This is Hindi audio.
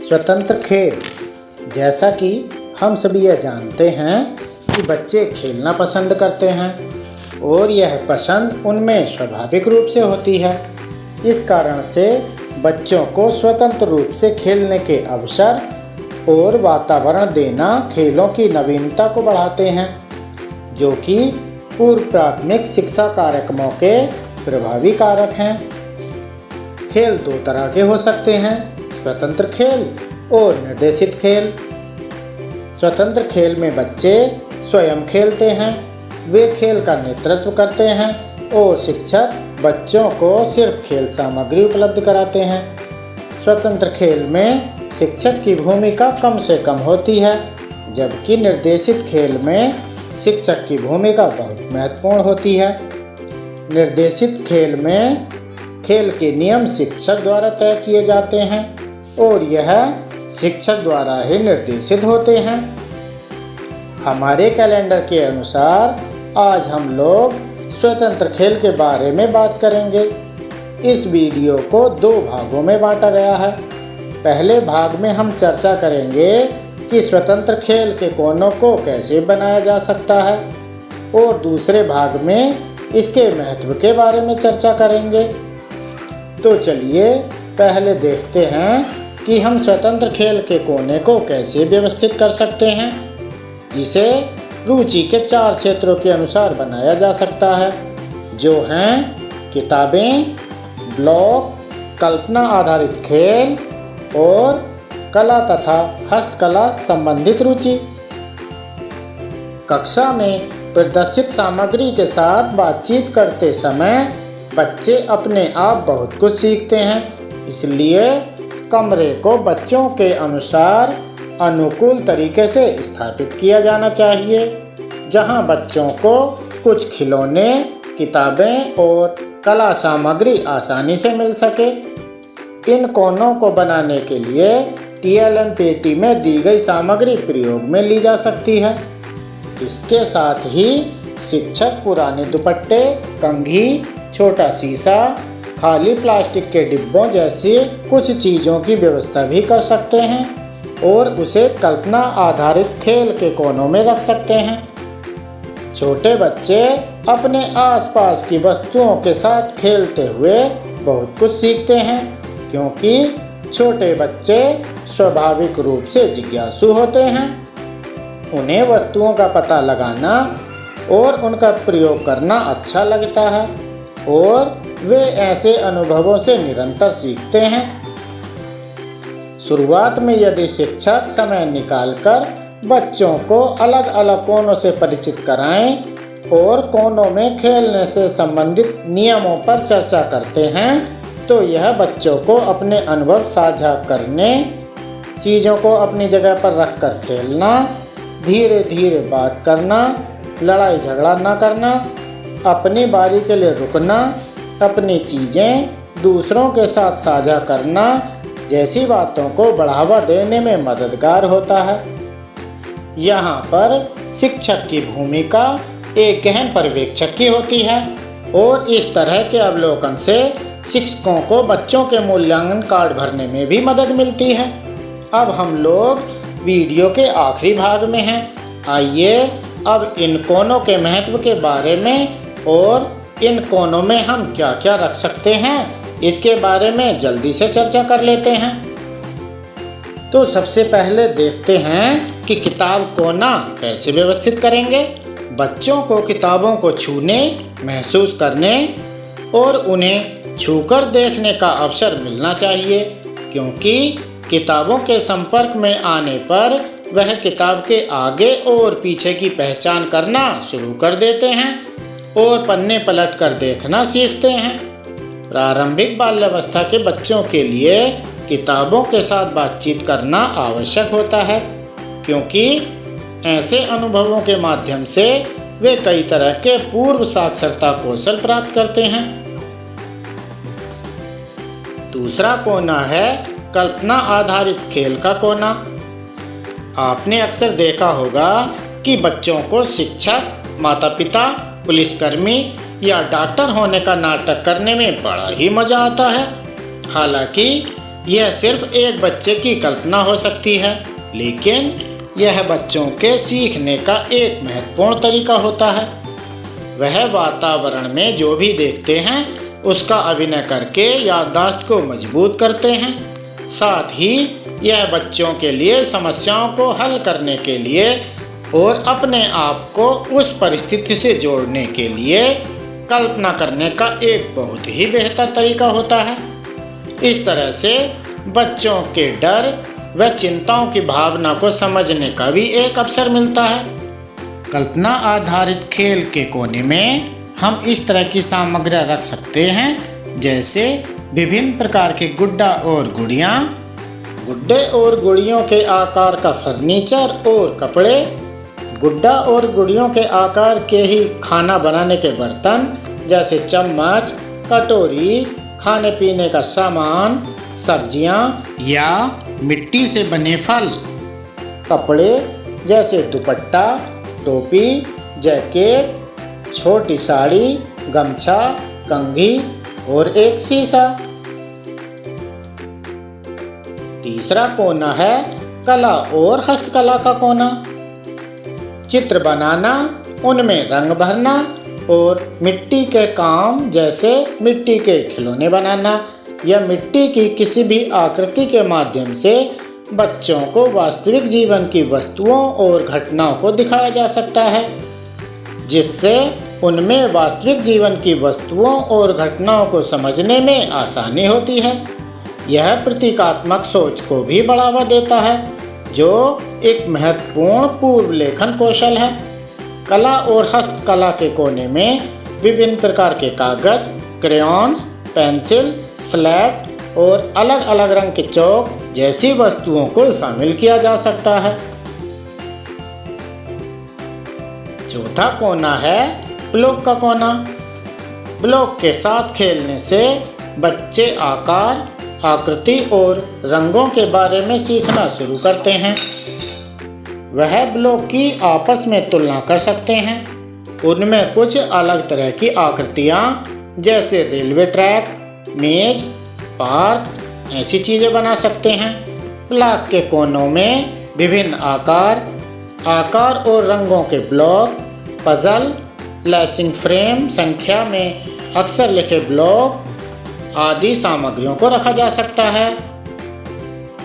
स्वतंत्र खेल। जैसा कि हम सभी यह जानते हैं कि बच्चे खेलना पसंद करते हैं और यह पसंद उनमें स्वाभाविक रूप से होती है। इस कारण से बच्चों को स्वतंत्र रूप से खेलने के अवसर और वातावरण देना खेलों की नवीनता को बढ़ाते हैं, जो कि पूर्व प्राथमिक शिक्षा कार्यक्रमों के प्रभावी कारक हैं। खेल दो तरह के हो सकते हैं, स्वतंत्र खेल और निर्देशित खेल। स्वतंत्र खेल में बच्चे स्वयं खेलते हैं, वे खेल का नेतृत्व करते हैं और शिक्षक बच्चों को सिर्फ खेल सामग्री उपलब्ध कराते हैं। स्वतंत्र खेल में शिक्षक की भूमिका कम से कम होती है, जबकि निर्देशित खेल में शिक्षक की भूमिका बहुत महत्वपूर्ण होती है। निर्देशित खेल में खेल के नियम शिक्षक द्वारा तय किए जाते हैं और यह शिक्षक द्वारा ही निर्देशित होते हैं। हमारे कैलेंडर के अनुसार आज हम लोग स्वतंत्र खेल के बारे में बात करेंगे। इस वीडियो को दो भागों में बांटा गया है। पहले भाग में हम चर्चा करेंगे कि स्वतंत्र खेल के कोनों को कैसे बनाया जा सकता है और दूसरे भाग में इसके महत्व के बारे में चर्चा करेंगे। तो चलिए पहले देखते हैं कि हम स्वतंत्र खेल के कोने को कैसे व्यवस्थित कर सकते हैं। इसे रुचि के 4 क्षेत्रों के अनुसार बनाया जा सकता है, जो हैं किताबें, ब्लॉग, कल्पना आधारित खेल और कला तथा हस्तकला संबंधित रुचि। कक्षा में प्रदर्शित सामग्री के साथ बातचीत करते समय बच्चे अपने आप बहुत कुछ सीखते हैं, इसलिए कमरे को बच्चों के अनुसार अनुकूल तरीके से स्थापित किया जाना चाहिए, जहां बच्चों को कुछ खिलौने, किताबें और कला सामग्री आसानी से मिल सके। इन कोनों को बनाने के लिए TLM पेटी में दी गई सामग्री प्रयोग में ली जा सकती है। इसके साथ ही शिक्षक पुराने दुपट्टे, कंघी, छोटा शीशा, खाली प्लास्टिक के डिब्बों जैसी कुछ चीज़ों की व्यवस्था भी कर सकते हैं और उसे कल्पना आधारित खेल के कोनों में रख सकते हैं। छोटे बच्चे अपने आसपास की वस्तुओं के साथ खेलते हुए बहुत कुछ सीखते हैं, क्योंकि छोटे बच्चे स्वाभाविक रूप से जिज्ञासु होते हैं। उन्हें वस्तुओं का पता लगाना और उनका प्रयोग करना अच्छा लगता है और वे ऐसे अनुभवों से निरंतर सीखते हैं। शुरुआत में यदि शिक्षक समय निकालकर बच्चों को अलग अलग कोनों से परिचित कराएं और कोनों में खेलने से संबंधित नियमों पर चर्चा करते हैं, तो यह बच्चों को अपने अनुभव साझा करने, चीज़ों को अपनी जगह पर रखकर खेलना, धीरे धीरे बात करना, लड़ाई झगड़ा न करना, अपनी बारी के लिए रुकना, अपनी चीज़ें दूसरों के साथ साझा करना जैसी बातों को बढ़ावा देने में मददगार होता है। यहाँ पर शिक्षक की भूमिका एक गहन पर्यवेक्षक की होती है और इस तरह के अवलोकन से शिक्षकों को बच्चों के मूल्यांकन कार्ड भरने में भी मदद मिलती है। अब हम लोग वीडियो के आखिरी भाग में हैं। आइए अब इन कोनों के महत्व के बारे में और इन कोनों में हम क्या क्या रख सकते हैं इसके बारे में जल्दी से चर्चा कर लेते हैं। तो सबसे पहले देखते हैं कि किताब कोना कैसे व्यवस्थित करेंगे। बच्चों को किताबों को छूने, महसूस करने और उन्हें छूकर देखने का अवसर मिलना चाहिए, क्योंकि किताबों के संपर्क में आने पर वह किताब के आगे और पीछे की पहचान करना शुरू कर देते हैं और पन्ने पलट कर देखना सीखते हैं। प्रारंभिक बाल्यावस्था के बच्चों के लिए किताबों के साथ बातचीत करना आवश्यक होता है, क्योंकि ऐसे अनुभवों के माध्यम से वे कई तरह के पूर्व साक्षरता कौशल प्राप्त करते हैं। दूसरा कोना है कल्पना आधारित खेल का कोना। आपने अक्सर देखा होगा कि बच्चों को शिक्षक, माता पिता, पुलिसकर्मी या डॉक्टर होने का नाटक करने में बड़ा ही मज़ा आता है। हालांकि यह सिर्फ एक बच्चे की कल्पना हो सकती है, लेकिन यह बच्चों के सीखने का एक महत्वपूर्ण तरीका होता है। वह वातावरण में जो भी देखते हैं उसका अभिनय करके याददाश्त को मजबूत करते हैं। साथ ही यह बच्चों के लिए समस्याओं को हल करने के लिए और अपने आप को उस परिस्थिति से जोड़ने के लिए कल्पना करने का एक बहुत ही बेहतर तरीका होता है। इस तरह से बच्चों के डर व चिंताओं की भावना को समझने का भी एक अवसर मिलता है। कल्पना आधारित खेल के कोने में हम इस तरह की सामग्री रख सकते हैं, जैसे विभिन्न प्रकार के गुड्डा और गुड़ियाँ, गुड्डे और गुड़ियों के आकार का फर्नीचर और कपड़े, गुड्डा और गुड़ियों के आकार के ही खाना बनाने के बर्तन जैसे चम्मच, कटोरी, खाने पीने का सामान, सब्जियां या मिट्टी से बने फल, कपड़े जैसे दुपट्टा, टोपी, जैकेट, छोटी साड़ी, गमछा, कंघी और एक शीशा। तीसरा कोना है कला और हस्तकला का कोना। चित्र बनाना, उनमें रंग भरना और मिट्टी के काम जैसे मिट्टी के खिलौने बनाना या मिट्टी की किसी भी आकृति के माध्यम से बच्चों को वास्तविक जीवन की वस्तुओं और घटनाओं को दिखाया जा सकता है, जिससे उनमें वास्तविक जीवन की वस्तुओं और घटनाओं को समझने में आसानी होती है। यह प्रतीकात्मक सोच को भी बढ़ावा देता है, जो एक महत्वपूर्ण पूर्व लेखन कौशल है। कला और हस्तकला के कोने में विभिन्न प्रकार के कागज, क्रेयॉन्स, पेंसिल, स्लेट और अलग अलग रंग के चौक जैसी वस्तुओं को शामिल किया जा सकता है। चौथा कोना है ब्लॉक का कोना। ब्लॉक के साथ खेलने से बच्चे आकार, आकृति और रंगों के बारे में सीखना शुरू करते हैं। वह ब्लॉक की आपस में तुलना कर सकते हैं। उनमें कुछ अलग तरह की आकृतियाँ जैसे रेलवे ट्रैक, मेज, पार्क ऐसी चीज़ें बना सकते हैं। ब्लॉक के कोनों में विभिन्न आकार और रंगों के ब्लॉक, पजल, लेसिंग फ्रेम, संख्या में अक्सर लिखे ब्लॉक आदि सामग्रियों को रखा जा सकता है।